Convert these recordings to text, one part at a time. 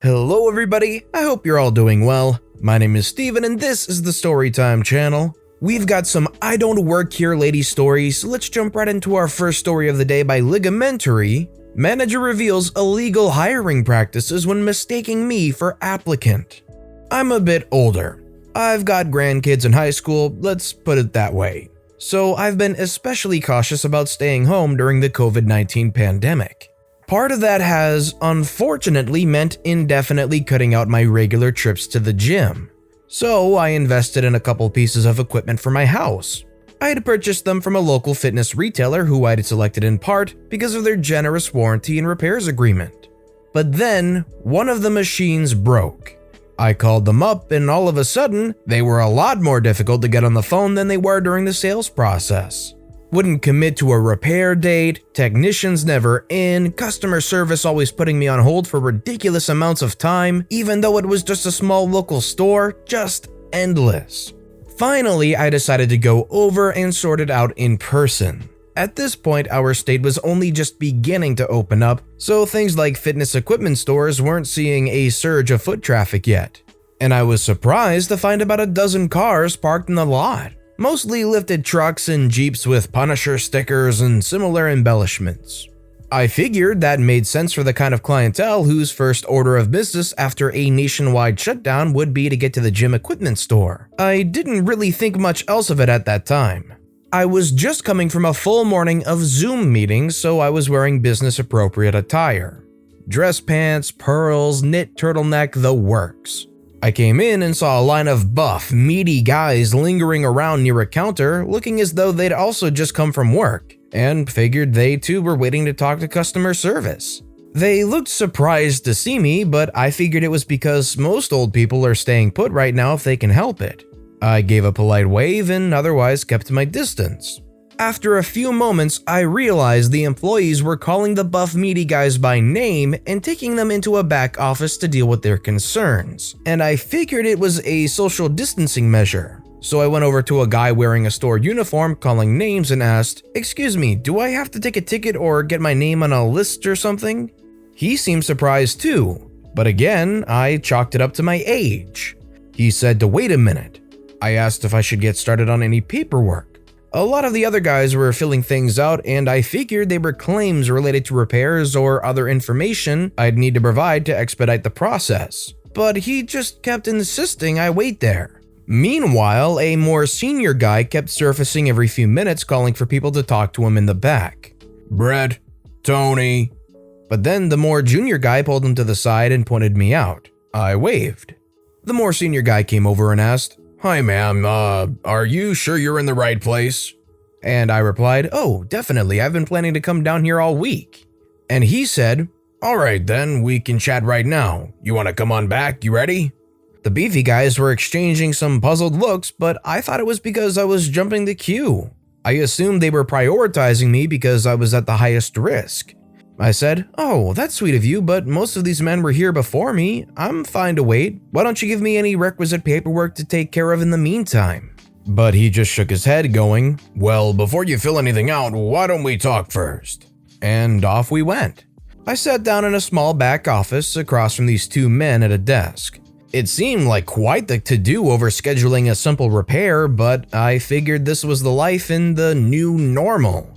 Hello everybody, I hope you're all doing well. My name is Steven and this is the Storytime channel. We've got some I Don't Work Here Lady stories, so let's jump right into our first story of the day by Ligamentary. Manager reveals illegal hiring practices when mistaking me for applicant. I'm a bit older. I've got grandkids in high school, let's put it that way. So I've been especially cautious about staying home during the COVID-19 pandemic. Part of that has, unfortunately, meant indefinitely cutting out my regular trips to the gym. So I invested in a couple pieces of equipment for my house. I had purchased them from a local fitness retailer who I'd selected in part because of their generous warranty and repairs agreement. But then, one of the machines broke. I called them up and all of a sudden, they were a lot more difficult to get on the phone than they were during the sales process. Wouldn't commit to a repair date, technicians never in, customer service always putting me on hold for ridiculous amounts of time, even though it was just a small local store, just endless. Finally, I decided to go over and sort it out in person. At this point, our state was only just beginning to open up, so things like fitness equipment stores weren't seeing a surge of foot traffic yet. And I was surprised to find about a dozen cars parked in the lot. Mostly lifted trucks and Jeeps with Punisher stickers and similar embellishments. I figured that made sense for the kind of clientele whose first order of business after a nationwide shutdown would be to get to the gym equipment store. I didn't really think much else of it at that time. I was just coming from a full morning of Zoom meetings, so I was wearing business appropriate attire. Dress pants, pearls, knit turtleneck, the works. I came in and saw a line of buff, meaty guys lingering around near a counter, looking as though they'd also just come from work, and figured they too were waiting to talk to customer service. They looked surprised to see me, but I figured it was because most old people are staying put right now if they can help it. I gave a polite wave and otherwise kept my distance. After a few moments, I realized the employees were calling the buff meaty guys by name and taking them into a back office to deal with their concerns, and I figured it was a social distancing measure. So I went over to a guy wearing a store uniform calling names and asked, "Excuse me, do I have to take a ticket or get my name on a list or something?" He seemed surprised too, but again, I chalked it up to my age. He said to wait a minute. I asked if I should get started on any paperwork. A lot of the other guys were filling things out and I figured they were claims related to repairs or other information I'd need to provide to expedite the process. But he just kept insisting I wait there. Meanwhile, a more senior guy kept surfacing every few minutes calling for people to talk to him in the back. Brett, Tony. But then the more junior guy pulled him to the side and pointed me out. I waved. The more senior guy came over and asked, "Hi ma'am, are you sure you're in the right place?" And I replied, "Oh, definitely, I've been planning to come down here all week." And he said, "All right then, we can chat right now. You want to come on back, you ready?" The beefy guys were exchanging some puzzled looks, but I thought it was because I was jumping the queue. I assumed they were prioritizing me because I was at the highest risk. I said, "Oh, that's sweet of you, but most of these men were here before me. I'm fine to wait. Why don't you give me any requisite paperwork to take care of in the meantime?" But he just shook his head going, "Well, before you fill anything out, why don't we talk first?" And off we went. I sat down in a small back office across from these two men at a desk. It seemed like quite the to-do over scheduling a simple repair, but I figured this was the life in the new normal.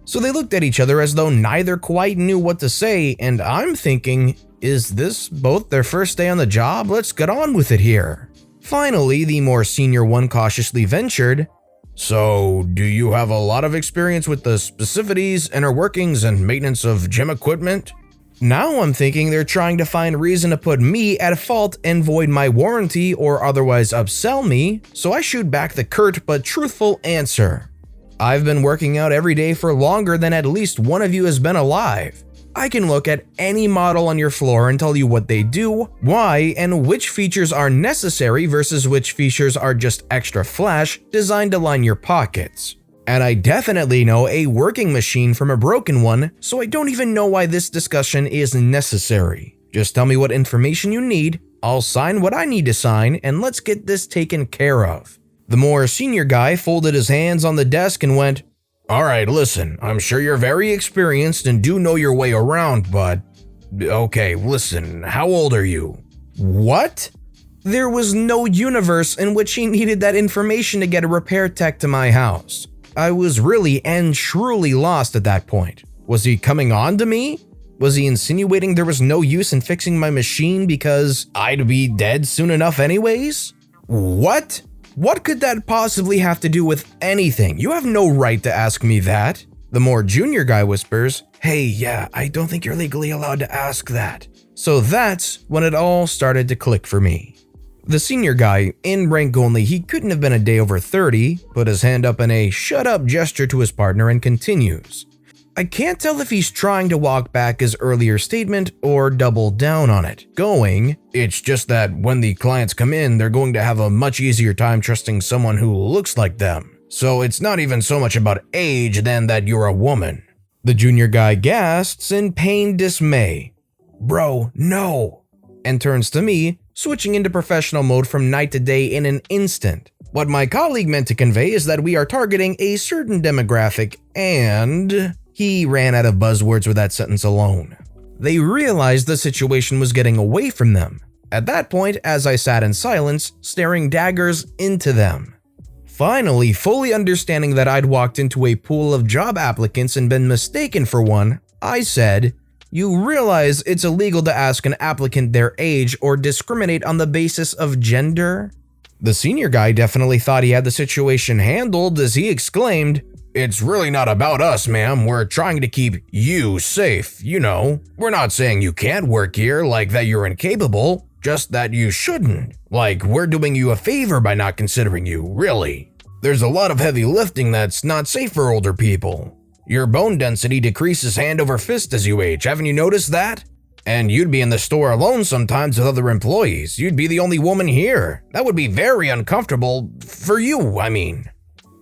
So they looked at each other as though neither quite knew what to say, and I'm thinking, is this both their first day on the job? Let's get on with it here. Finally, the more senior one cautiously ventured, "So, do you have a lot of experience with the specificities, inner workings, and maintenance of gym equipment?" Now I'm thinking they're trying to find reason to put me at fault and void my warranty or otherwise upsell me, so I shoot back the curt but truthful answer. "I've been working out every day for longer than at least one of you has been alive. I can look at any model on your floor and tell you what they do, why, and which features are necessary versus which features are just extra flash designed to line your pockets. And I definitely know a working machine from a broken one, so I don't even know why this discussion is necessary. Just tell me what information you need, I'll sign what I need to sign, and let's get this taken care of." The more senior guy folded his hands on the desk and went, "All right, listen, I'm sure you're very experienced and do know your way around, but Okay, listen, how old are you? What? There was no universe in which he needed that information to get a repair tech to my house. I was really and truly lost at that point. Was he coming on to me? Was he insinuating there was no use in fixing my machine because I'd be dead soon enough anyways? What? What could that possibly have to do with anything? You have no right to ask me that. The more junior guy whispers, hey, yeah, I don't think you're legally allowed to ask that. So that's when it all started to click for me. The senior guy, in rank only, he couldn't have been a day over 30, put his hand up in a shut up gesture to his partner and continues. I can't tell if he's trying to walk back his earlier statement or double down on it, going, it's just that when the clients come in, they're going to have a much easier time trusting someone who looks like them. So it's not even so much about age than that you're a woman. The junior guy gasps in pained dismay. Bro, no. And turns to me, switching into professional mode from night to day in an instant. What my colleague meant to convey is that we are targeting a certain demographic and... He ran out of buzzwords with that sentence alone. They realized the situation was getting away from them. At that point, as I sat in silence, staring daggers into them. Finally, fully understanding that I'd walked into a pool of job applicants and been mistaken for one, I said, you realize it's illegal to ask an applicant their age or discriminate on the basis of gender? The senior guy definitely thought he had the situation handled as he exclaimed, it's really not about us, ma'am. We're trying to keep you safe, you know. We're not saying you can't work here, like that you're incapable, just that you shouldn't. Like, we're doing you a favor by not considering you, really. There's a lot of heavy lifting that's not safe for older people. Your bone density decreases hand over fist as you age, haven't you noticed that? And you'd be in the store alone sometimes with other employees. You'd be the only woman here. That would be very uncomfortable for you, I mean.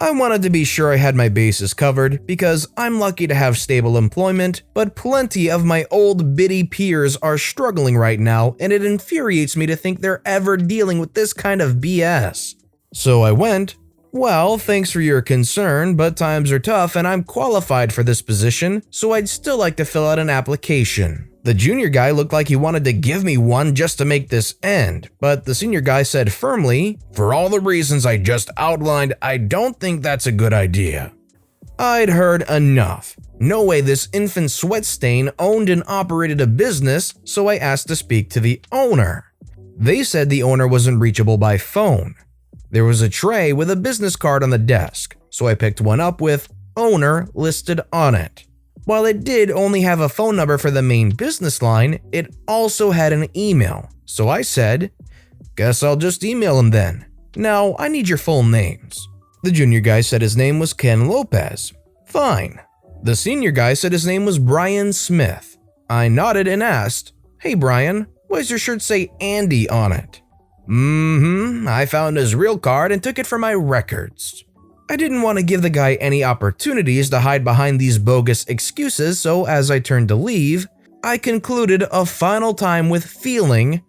I wanted to be sure I had my bases covered because I'm lucky to have stable employment, but plenty of my old biddy peers are struggling right now and it infuriates me to think they're ever dealing with this kind of BS. So I went, well, thanks for your concern, but times are tough and I'm qualified for this position, so I'd still like to fill out an application. The junior guy looked like he wanted to give me one just to make this end, but the senior guy said firmly, for all the reasons I just outlined, I don't think that's a good idea. I'd heard enough. No way this infant sweat stain owned and operated a business, so I asked to speak to the owner. They said the owner wasn't reachable by phone. There was a tray with a business card on the desk, so I picked one up with owner listed on it. While it did only have a phone number for the main business line, it also had an email. So I said, guess I'll just email him then. Now, I need your full names. The junior guy said his name was Ken Lopez. Fine. The senior guy said his name was Brian Smith. I nodded and asked, hey Brian, why does your shirt say Andy on it? I found his real card and took it for my records. I didn't want to give the guy any opportunities to hide behind these bogus excuses, so as I turned to leave, I concluded a final time with feeling,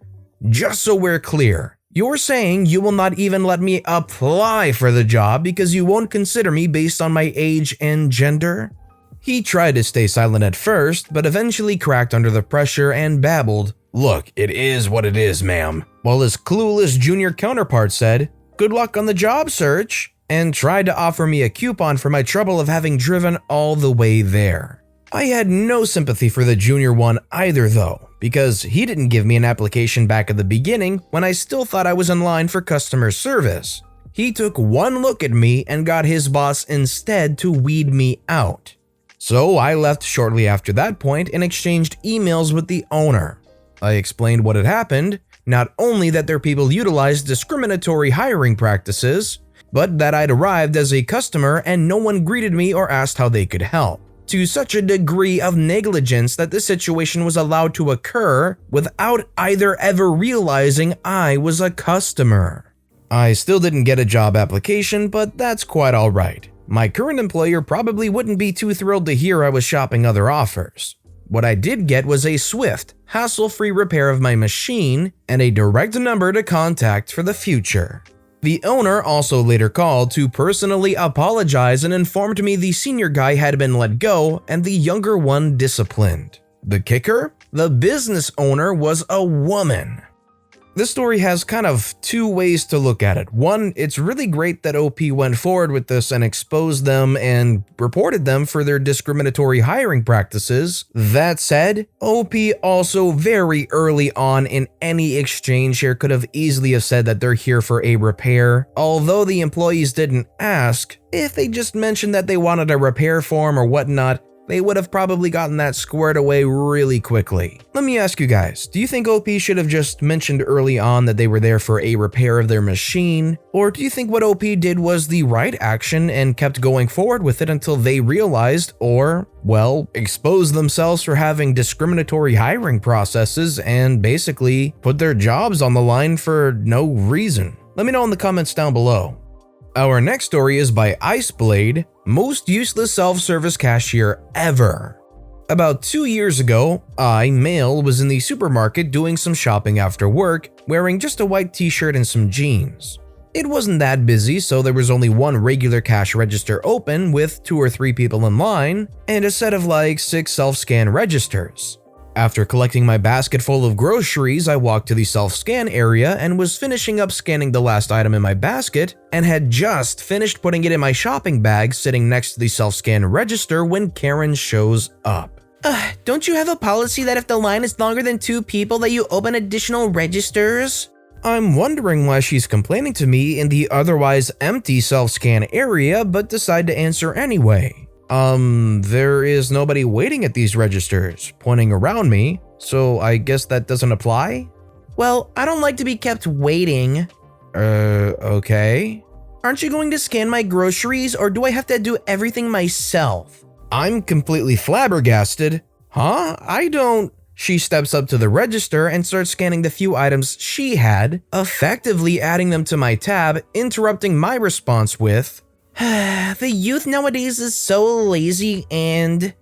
just so we're clear, you're saying you will not even let me apply for the job because you won't consider me based on my age and gender? He tried to stay silent at first, but eventually cracked under the pressure and babbled, look, it is what it is, ma'am. While his clueless junior counterpart said, good luck on the job search, and tried to offer me a coupon for my trouble of having driven all the way there. I had no sympathy for the junior one either though, because he didn't give me an application back at the beginning when I still thought I was in line for customer service. He took one look at me and got his boss instead to weed me out. So I left shortly after that point and exchanged emails with the owner. I explained what had happened, not only that their people utilized discriminatory hiring practices, but that I'd arrived as a customer and no one greeted me or asked how they could help, to such a degree of negligence that this situation was allowed to occur without either ever realizing I was a customer. I still didn't get a job application, but that's quite alright. My current employer probably wouldn't be too thrilled to hear I was shopping other offers. What I did get was a swift, hassle-free repair of my machine and a direct number to contact for the future. The owner also later called to personally apologize and informed me the senior guy had been let go and the younger one disciplined. The kicker? The business owner was a woman. This story has kind of two ways to look at it. One, it's really great that OP went forward with this and exposed them and reported them for their discriminatory hiring practices. That said, OP also very early on in any exchange here could have easily have said that they're here for a repair. Although the employees didn't ask, if they just mentioned that they wanted a repair form or whatnot, they would have probably gotten that squared away really quickly. Let me ask you guys, do you think OP should have just mentioned early on that they were there for a repair of their machine? Or do you think what OP did was the right action and kept going forward with it until they realized or, well, exposed themselves for having discriminatory hiring processes and basically put their jobs on the line for no reason? Let me know in the comments down below. Our next story is by Iceblade, most useless self-service cashier ever. About 2 years ago, Male, was in the supermarket doing some shopping after work, wearing just a white t-shirt and some jeans. It wasn't that busy, so there was only one regular cash register open with 2 or 3 people in line, and a set of like 6 self-scan registers. After collecting my basket full of groceries, I walked to the self-scan area and was finishing up scanning the last item in my basket and had just finished putting it in my shopping bag sitting next to the self-scan register when Karen shows up. Don't you have a policy that if the line is longer than 2 people that you open additional registers? I'm wondering why she's complaining to me in the otherwise empty self-scan area but decide to answer anyway. There is nobody waiting at these registers, pointing around me, so I guess that doesn't apply? Well, I don't like to be kept waiting. Okay. Aren't you going to scan my groceries, or do I have to do everything myself? I'm completely flabbergasted. Huh? I don't... She steps up to the register and starts scanning the few items she had, effectively adding them to my tab, interrupting my response with, "The youth nowadays is so lazy and..."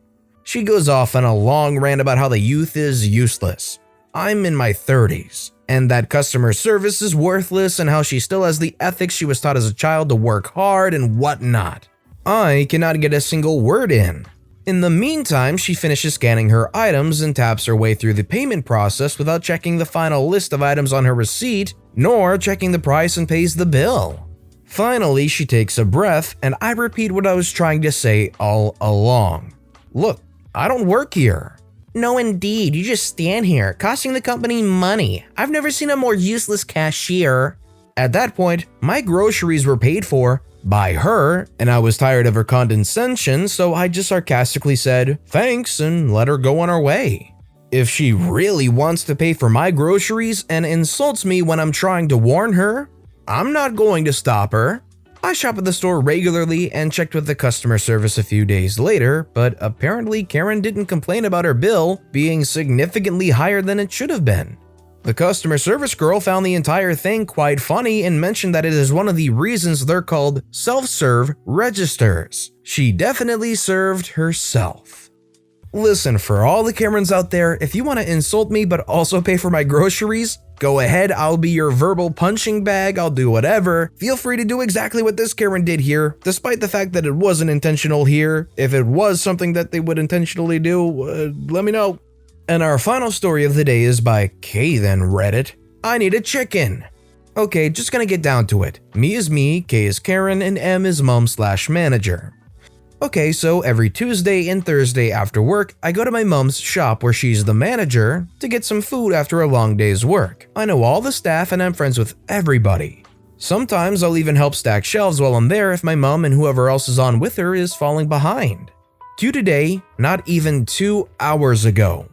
She goes off on a long rant about how the youth is useless. I'm in my 30s, and that customer service is worthless and how she still has the ethics she was taught as a child to work hard and whatnot. I cannot get a single word in. In the meantime, she finishes scanning her items and taps her way through the payment process without checking the final list of items on her receipt, nor checking the price and pays the bill. Finally, she takes a breath, and I repeat what I was trying to say all along. Look, I don't work here. No, indeed, you just stand here, costing the company money. I've never seen a more useless cashier. At that point, my groceries were paid for by her, and I was tired of her condescension, so I just sarcastically said, thanks, and let her go on her way. If she really wants to pay for my groceries and insults me when I'm trying to warn her, I'm not going to stop her. I shop at the store regularly and checked with the customer service a few days later, but apparently Karen didn't complain about her bill being significantly higher than it should have been. The customer service girl found the entire thing quite funny and mentioned that it is one of the reasons they're called self-serve registers. She definitely served herself. Listen, for all the Karens out there, if you want to insult me but also pay for my groceries, go ahead, I'll be your verbal punching bag, I'll do whatever. Feel free to do exactly what this Karen did here, despite the fact that it wasn't intentional here. If it was something that they would intentionally do, let me know. And our final story of the day is by KThenReddit. I need a chicken. Okay, just gonna get down to it. Me is me, K is Karen, and M is mom/manager. Okay, so every Tuesday and Thursday after work, I go to my mom's shop where she's the manager to get some food after a long day's work. I know all the staff and I'm friends with everybody. Sometimes I'll even help stack shelves while I'm there if my mom and whoever else is on with her is falling behind. To today, not even 2 hours ago.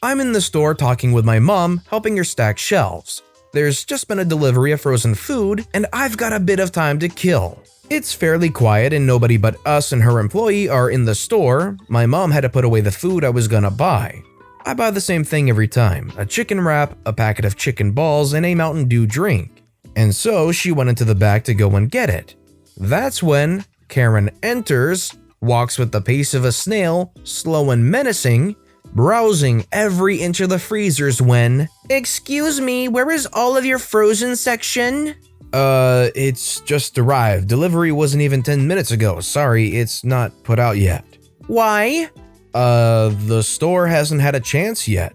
I'm in the store talking with my mom, helping her stack shelves. There's just been a delivery of frozen food, and I've got a bit of time to kill. It's fairly quiet and nobody but us and her employee are in the store. My mom had to put away the food I was gonna buy. I buy the same thing every time, a chicken wrap, a packet of chicken balls, and a Mountain Dew drink. And so she went into the back to go and get it. That's when Karen enters, walks with the pace of a snail, slow and menacing, browsing every inch of the freezers when, "Excuse me, where is all of your frozen section?" It's just arrived. Delivery wasn't even 10 minutes ago. Sorry, it's not put out yet." "Why?" The store hasn't had a chance yet."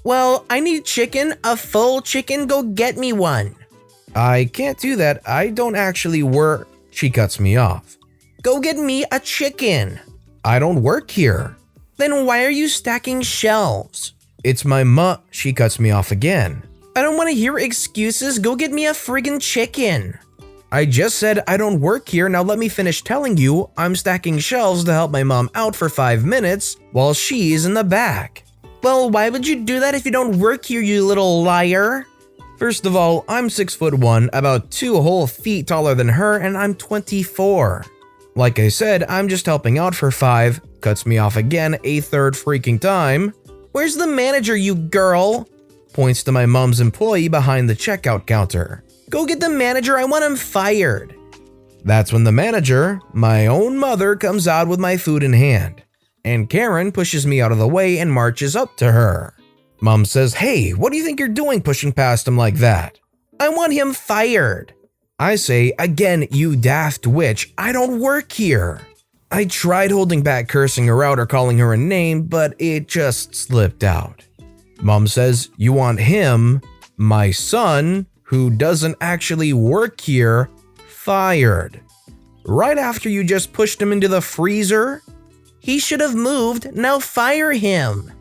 Well, I need chicken, a full chicken, go get me one. I can't do that, I don't actually work. She cuts me off. Go get me a chicken. I don't work here. Then why are you stacking shelves? It's my mom. She cuts me off again. I don't want to hear excuses, go get me a friggin' chicken. I just said I don't work here, now let me finish telling you I'm stacking shelves to help my mom out for 5 minutes while she's in the back. Well, why would you do that if you don't work here, you little liar? First of all, I'm 6'1", about 2 whole feet taller than her, and I'm 24. Like I said, I'm just helping out for 5, cuts me off again a third freaking time. Where's the manager, you girl? Points to my mom's employee behind the checkout counter. Go get the manager, I want him fired. That's when the manager, my own mother, comes out with my food in hand. And Karen pushes me out of the way and marches up to her. Mom says, hey, what do you think you're doing pushing past him like that? I want him fired. I say, again, you daft witch, I don't work here. I tried holding back cursing her out or calling her a name, but it just slipped out. Mom says, you want him, my son, who doesn't actually work here, fired. Right after you just pushed him into the freezer? He should have moved, now fire him.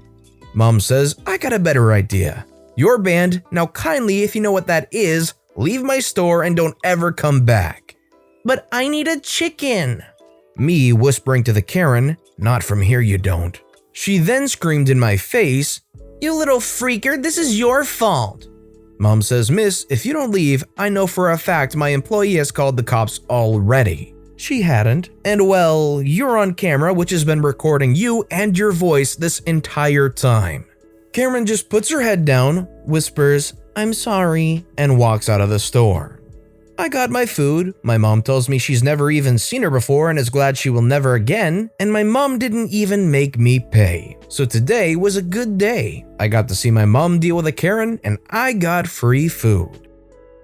Mom says, I got a better idea. You're banned, now kindly, if you know what that is, leave my store and don't ever come back. But I need a chicken. Me whispering to the Karen, not from here you don't. She then screamed in my face, you little freaker, this is your fault. Mom says, miss, if you don't leave, I know for a fact my employee has called the cops already. She hadn't, and well, you're on camera, which has been recording you and your voice this entire time. Karen just puts her head down, whispers, I'm sorry, and walks out of the store. I got my food, my mom tells me she's never even seen her before and is glad she will never again, and my mom didn't even make me pay. So today was a good day. I got to see my mom deal with a Karen and I got free food.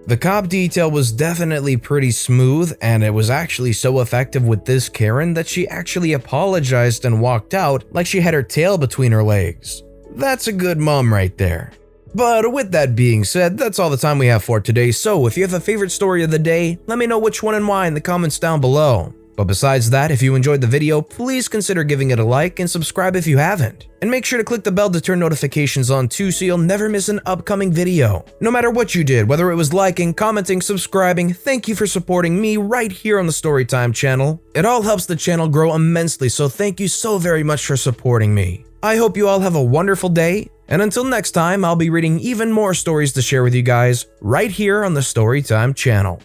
The cop detail was definitely pretty smooth, and it was actually so effective with this Karen that she actually apologized and walked out like she had her tail between her legs. That's a good mom right there. But with that being said, that's all the time we have for today, so if you have a favorite story of the day, let me know which one and why in the comments down below. But besides that, if you enjoyed the video, please consider giving it a like and subscribe if you haven't. And make sure to click the bell to turn notifications on too so you'll never miss an upcoming video. No matter what you did, whether it was liking, commenting, subscribing, thank you for supporting me right here on the Storytime channel. It all helps the channel grow immensely, so thank you so very much for supporting me. I hope you all have a wonderful day, and until next time, I'll be reading even more stories to share with you guys right here on the Storytime channel.